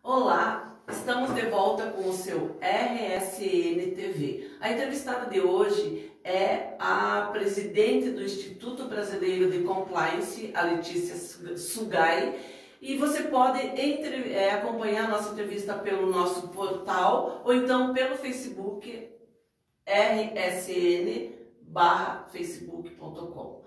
Olá, estamos de volta com o seu RSN TV. A entrevistada de hoje é a presidente do Instituto Brasileiro de Compliance, a Letícia Sugai, e você pode acompanhar a nossa entrevista pelo nosso portal ou então pelo Facebook rsn/facebook.com.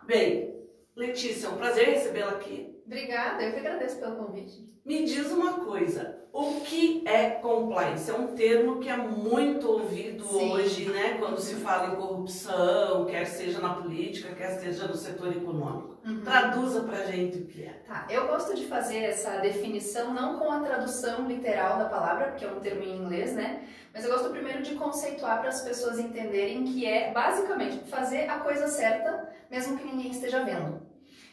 Bem, Letícia, é um prazer recebê-la aqui. Obrigada, eu que agradeço pelo convite. Me diz uma coisa, o que é compliance? É um termo que é muito ouvido hoje, né? Quando se fala em corrupção, quer seja na política, quer seja no setor econômico. Traduza pra gente o que é. Tá, eu gosto de fazer essa definição não com a tradução literal da palavra, porque é um termo em inglês, né? Mas eu gosto primeiro de conceituar para as pessoas entenderem que é basicamente fazer a coisa certa, mesmo que ninguém esteja vendo.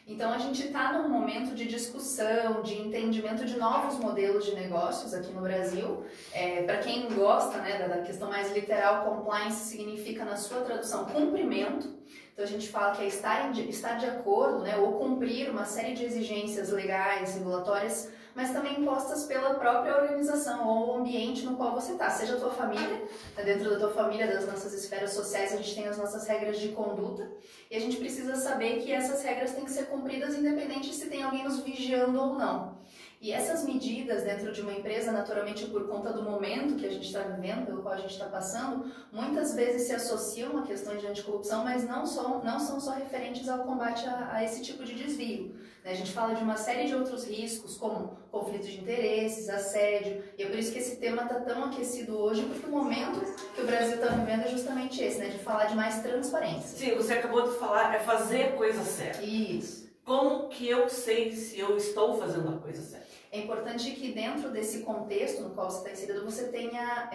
Então a gente está num momento de discussão, de entendimento de novos modelos de negócios aqui no Brasil. Para quem gosta, né, da questão mais literal, compliance significa na sua tradução cumprimento. Então a gente fala que é estar de acordo, né, ou cumprir uma série de exigências legais, regulatórias, mas também impostas pela própria organização ou o ambiente no qual você está, seja a tua família, dentro da tua família, das nossas esferas sociais, a gente tem as nossas regras de conduta e a gente precisa saber que essas regras têm que ser cumpridas independente se tem alguém nos vigiando ou não. E essas medidas dentro de uma empresa, naturalmente por conta do momento que a gente está vivendo, pelo qual a gente está passando, muitas vezes se associam a questões de anticorrupção, mas não são só referentes ao combate a esse tipo de desvio. A gente fala de uma série de outros riscos, como conflitos de interesses, assédio, e é por isso que esse tema está tão aquecido hoje, porque o momento que o Brasil está vivendo é justamente esse, né, de falar de mais transparência. Sim, você acabou de falar, é fazer a coisa certa. Isso. Como que eu sei se eu estou fazendo a coisa certa? É importante que dentro desse contexto no qual você está inserido, você tenha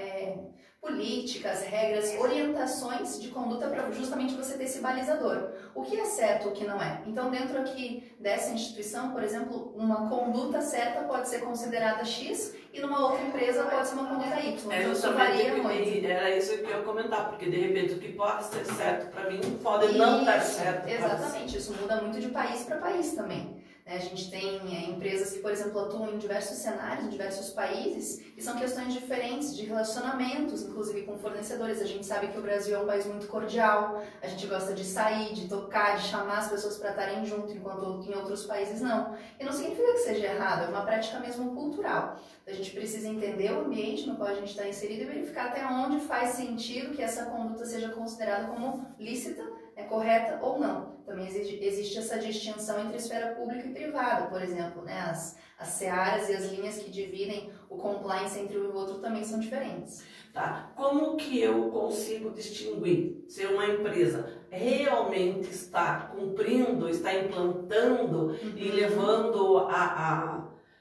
políticas, regras, orientações de conduta para justamente você ter esse balizador. O que é certo, o que não é. Então, dentro aqui dessa instituição, por exemplo, uma conduta certa pode ser considerada X e numa outra empresa pode ser uma conduta Y. Então, isso varia muito. Era isso que eu ia comentar, porque de repente o que pode ser certo para mim pode não dar certo. Exatamente, isso muda muito de país para país também. A gente tem empresas que, por exemplo, atuam em diversos cenários, em diversos países, e são questões diferentes de relacionamentos, inclusive com fornecedores. A gente sabe que o Brasil é um país muito cordial, a gente gosta de sair, de tocar, de chamar as pessoas para estarem junto, enquanto em outros países não. E não significa que seja errado, é uma prática mesmo cultural. A gente precisa entender o ambiente no qual a gente está inserido e verificar até onde faz sentido que essa conduta seja considerada como lícita, correta ou não. Também existe essa distinção entre esfera pública e privada, por exemplo, né? As searas e as linhas que dividem o compliance entre um e o outro também são diferentes. Tá. Como que eu consigo distinguir se uma empresa realmente está cumprindo, está implantando e levando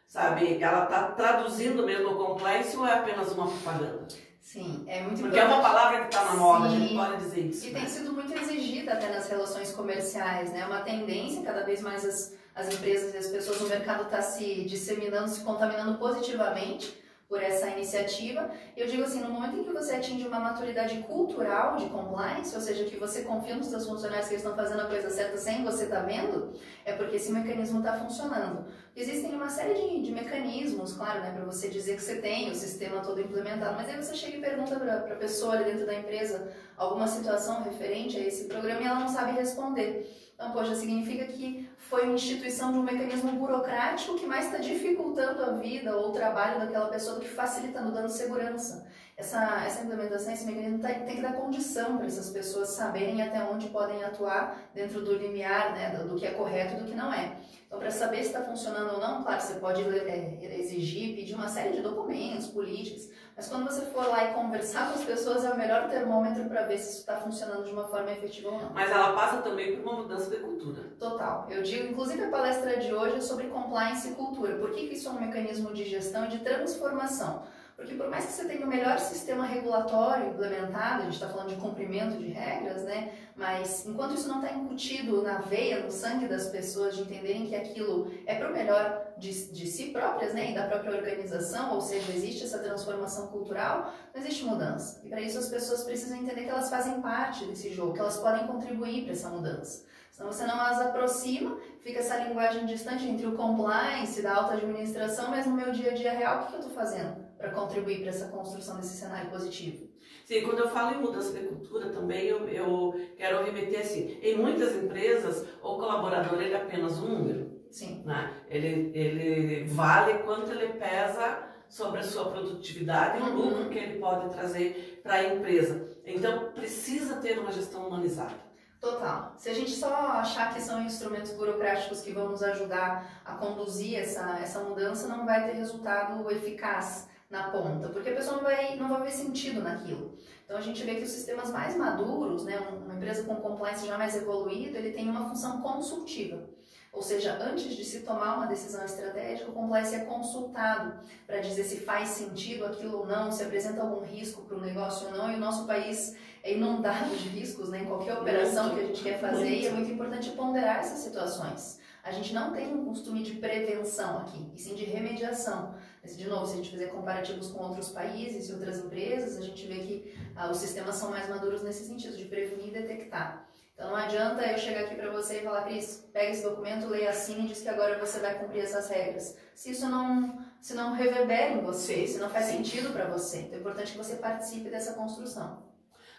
sabe, ela está traduzindo mesmo o compliance ou é apenas uma propaganda? Sim, é muito importante. Porque é uma palavra que está na moda, a gente pode dizer isso. E tem sido muito exigida até nas relações comerciais, né? É uma tendência, cada vez mais as empresas e as pessoas no mercado estão se disseminando, se contaminando positivamente por essa iniciativa. Eu digo assim, no momento em que você atinge uma maturidade cultural de compliance, ou seja, que você confia nos seus funcionários que eles estão fazendo a coisa certa sem você estar vendo, é porque esse mecanismo está funcionando. Existem uma série de mecanismos, claro, né, para você dizer que você tem o sistema todo implementado, mas aí você chega e pergunta para a pessoa ali dentro da empresa alguma situação referente a esse programa e ela não sabe responder. Então, poxa, significa que foi uma instituição de um mecanismo burocrático que mais está dificultando a vida ou o trabalho daquela pessoa do que facilitando, dando segurança. Essa implementação, esse mecanismo tem que dar condição para essas pessoas saberem até onde podem atuar dentro do limiar, né, do que é correto e do que não é. Então, para saber se está funcionando ou não, claro, você pode exigir, pedir uma série de documentos, políticas, mas quando você for lá e conversar com as pessoas, é o melhor termômetro para ver se isso está funcionando de uma forma efetiva ou não. Mas ela passa também por uma mudança de cultura. Total. Eu digo, inclusive a palestra de hoje é sobre compliance e cultura. Por que isso é um mecanismo de gestão e de transformação? Porque por mais que você tenha o melhor sistema regulatório implementado, a gente está falando de cumprimento de regras, né? Mas enquanto isso não está incutido na veia, no sangue das pessoas, de entenderem que aquilo é para o melhor de si próprias, né? E da própria organização, ou seja, existe essa transformação cultural, não existe mudança. E para isso as pessoas precisam entender que elas fazem parte desse jogo, que elas podem contribuir para essa mudança. Senão você não as aproxima fica essa linguagem distante entre o compliance da alta administração, mas no meu dia a dia real, o que eu estou fazendo para contribuir para essa construção desse cenário positivo? Sim, quando eu falo em mudança de cultura também, eu quero remeter assim, em muitas empresas, o colaborador ele é apenas um número. Sim. Né? Ele vale quanto ele pesa sobre a sua produtividade e o lucro que ele pode trazer para a empresa. Então, precisa ter uma gestão humanizada. Total. Se a gente só achar que são instrumentos burocráticos que vão nos ajudar a conduzir essa mudança, não vai ter resultado eficaz na ponta, porque a pessoa não vai ver sentido naquilo. Então a gente vê que os sistemas mais maduros, né, uma empresa com compliance já mais evoluído, ele tem uma função consultiva. Ou seja, antes de se tomar uma decisão estratégica, o compliance é consultado para dizer se faz sentido aquilo ou não, se apresenta algum risco para o negócio ou não, e o nosso país é inundado de riscos, né, em qualquer operação que a gente quer fazer, e é muito importante ponderar essas situações. A gente não tem um costume de prevenção aqui, e sim de remediação. De novo, se a gente fizer comparativos com outros países e outras empresas, a gente vê que os sistemas são mais maduros nesse sentido, de prevenir e detectar. Então não adianta eu chegar aqui para você e falar, Cris, pega esse documento, leia assim e diz que agora você vai cumprir essas regras. Se isso não reverbera em você, se não faz sentido para você, então é importante que você participe dessa construção.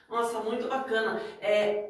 Nossa, muito bacana.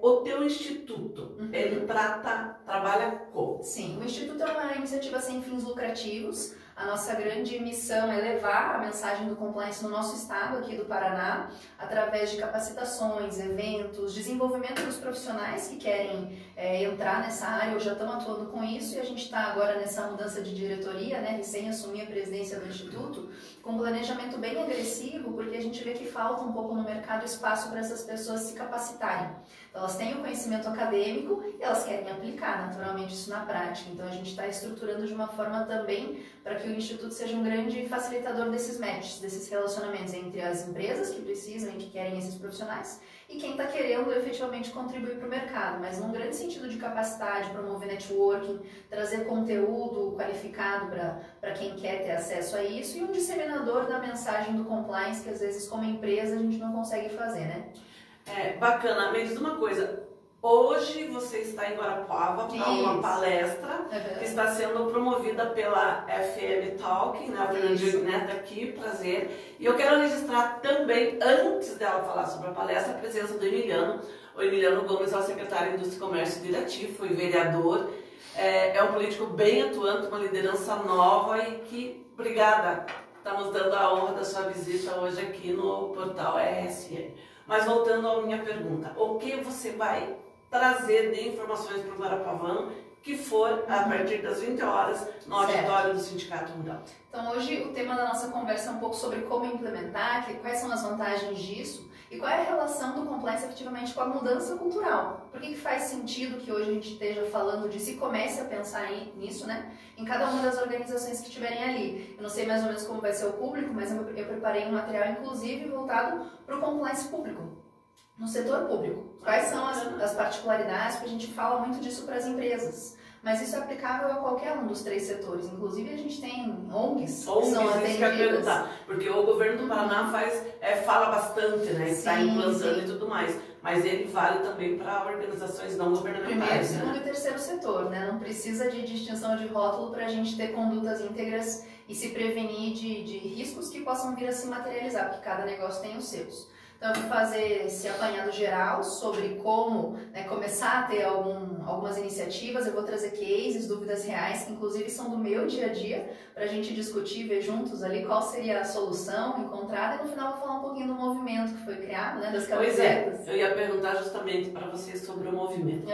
O teu instituto, ele trabalha como? Sim, o Instituto é uma iniciativa sem fins lucrativos. A nossa grande missão é levar a mensagem do compliance no nosso estado aqui do Paraná, através de capacitações, eventos, desenvolvimento dos profissionais que querem entrar nessa área ou já estão atuando com isso, e a gente está agora nessa mudança de diretoria, né, recém assumir a presidência do Instituto, com um planejamento bem agressivo, porque a gente vê que falta um pouco no mercado espaço para essas pessoas se capacitarem. Então, elas têm o conhecimento acadêmico e elas querem aplicar naturalmente isso na prática. Então, a gente está estruturando de uma forma também para que o Instituto seja um grande facilitador desses matches, desses relacionamentos entre as empresas que precisam e que querem esses profissionais e quem está querendo efetivamente contribuir para o mercado, mas num grande sentido de capacidade, promover networking, trazer conteúdo qualificado para quem quer ter acesso a isso e um disseminador da mensagem do compliance que às vezes como empresa a gente não consegue fazer, né? Bacana. Me diz uma coisa, hoje você está em Guarapuava para uma palestra que está sendo promovida pela FM Talk, né? A Fernandinha Neto aqui, prazer. E eu quero registrar também, antes dela falar sobre a palestra, a presença do Emiliano. O Emiliano Gomes é o secretário de Indústria e Comércio de Irati, foi vereador, é um político bem atuante, uma liderança nova e que, obrigada, está nos dando a honra da sua visita hoje aqui no portal RSN. Mas voltando à minha pergunta, o que você vai trazer de informações para o Guarapavão que for a partir das 20 horas no auditório do Sindicato Rural? Então hoje o tema da nossa conversa é um pouco sobre como implementar, quais são as vantagens disso e qual é a relação do compliance efetivamente com a mudança cultural. Por que faz sentido que hoje a gente esteja falando disso e comece a pensar nisso, né? Em cada uma das organizações que estiverem ali. Eu não sei mais ou menos como vai ser o público, mas eu preparei um material inclusive voltado para o compliance público, no setor público. Quais são as particularidades, porque a gente fala muito disso para as empresas. Mas isso é aplicável a qualquer um dos três setores. Inclusive, a gente tem ONGs que são atendidas. Porque o governo do Paraná fala bastante, né? Está implantando e tudo mais. Mas ele vale também para organizações não governamentais. Primeiro, segundo e terceiro setor, né? Não precisa de distinção de rótulo para a gente ter condutas íntegras e se prevenir de riscos que possam vir a se materializar, porque cada negócio tem os seus. Então, eu vou fazer esse apanhado geral sobre como começar a ter algumas iniciativas. Eu vou trazer cases, dúvidas reais, que inclusive são do meu dia a dia, para a gente discutir, ver juntos ali qual seria a solução encontrada. E no final, eu vou falar um pouquinho do movimento que foi criado, né, das camisetas. Pois é, eu ia perguntar justamente para vocês sobre o movimento.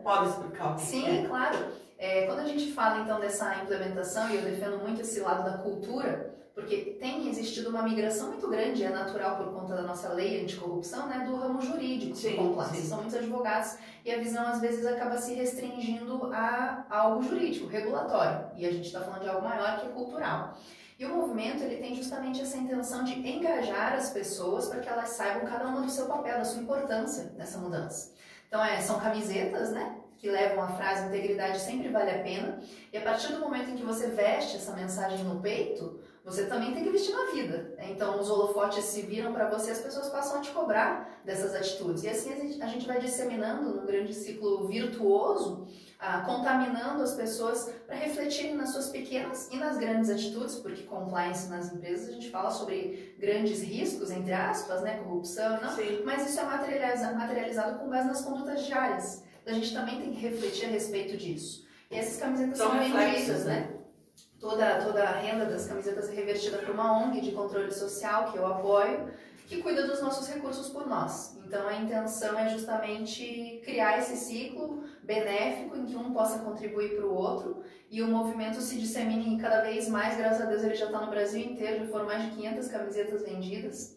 Pode explicar o que Sim, claro. Quando a gente fala então dessa implementação, e eu defendo muito esse lado da cultura, porque tem existido uma migração muito grande, é natural por conta da nossa lei anticorrupção, né, do ramo jurídico do compliance. São muitos advogados e a visão às vezes acaba se restringindo a algo jurídico, regulatório. E a gente está falando de algo maior que é cultural. E o movimento ele tem justamente essa intenção de engajar as pessoas para que elas saibam cada uma do seu papel, da sua importância nessa mudança. Então são camisetas, né? que levam a frase integridade sempre vale a pena. E a partir do momento em que você veste essa mensagem no peito, você também tem que vestir na vida. Então os holofotes se viram para você, as pessoas passam a te cobrar dessas atitudes. E assim a gente vai disseminando num grande ciclo virtuoso, contaminando as pessoas para refletirem nas suas pequenas e nas grandes atitudes, porque compliance nas empresas a gente fala sobre grandes riscos, entre aspas, né, corrupção, não? Sim. Mas isso é materializado com base nas condutas diárias. A gente também tem que refletir a respeito disso. E essas camisetas são vendidas, né? Toda a renda das camisetas é revertida para uma ONG de controle social, que eu apoio, que cuida dos nossos recursos por nós. Então a intenção é justamente criar esse ciclo benéfico em que um possa contribuir para o outro e o movimento se dissemine cada vez mais. Graças a Deus ele já está no Brasil inteiro, já foram mais de 500 camisetas vendidas.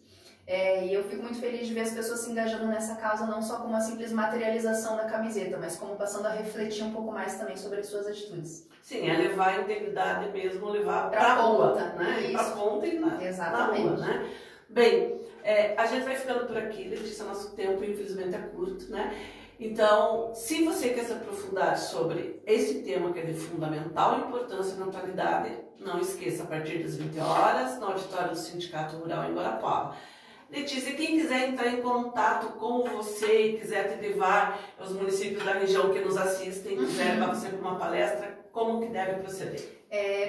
E eu fico muito feliz de ver as pessoas se engajando nessa causa, não só como uma simples materialização da camiseta, mas como passando a refletir um pouco mais também sobre as suas atitudes. Sim, é levar a integridade mesmo, levar para a rua, ponta, né? Para a ponta e na rua, né? Bem, a gente vai ficando por aqui, Letícia, nosso tempo infelizmente é curto, né? Então, se você quer se aprofundar sobre esse tema que é de fundamental importância na atualidade, não esqueça, a partir das 20 horas, no auditório do Sindicato Rural em Guarapuava. Letícia, quem quiser entrar em contato com você e quiser te levar aos municípios da região que nos assistem, quiser levar você para uma palestra, como que deve proceder?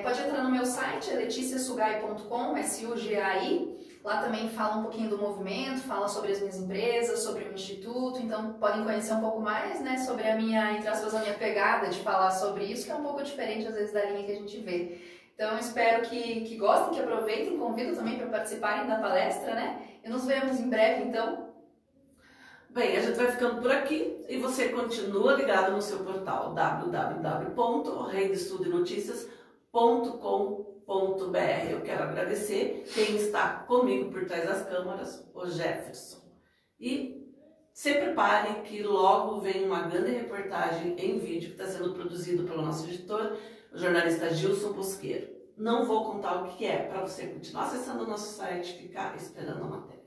Pode entrar no meu site, é leticiasugai.com, SUGAI. Lá também fala um pouquinho do movimento, fala sobre as minhas empresas, sobre o Instituto, então podem conhecer um pouco mais, né, sobre a minha, entre aspas, a minha pegada de falar sobre isso, que é um pouco diferente às vezes da linha que a gente vê. Então espero que gostem, que aproveitem, convido também para participarem da palestra, né? E nos vemos em breve, então. Bem, a gente vai ficando por aqui e você continua ligado no seu portal www.redestudenoticias.com.br. Eu quero agradecer quem está comigo por trás das câmeras, o Jefferson. E se prepare que logo vem uma grande reportagem em vídeo que está sendo produzido pelo nosso editor, o jornalista Gilson Bosqueiro. Não vou contar o que é, para você continuar acessando o nosso site e ficar esperando a matéria.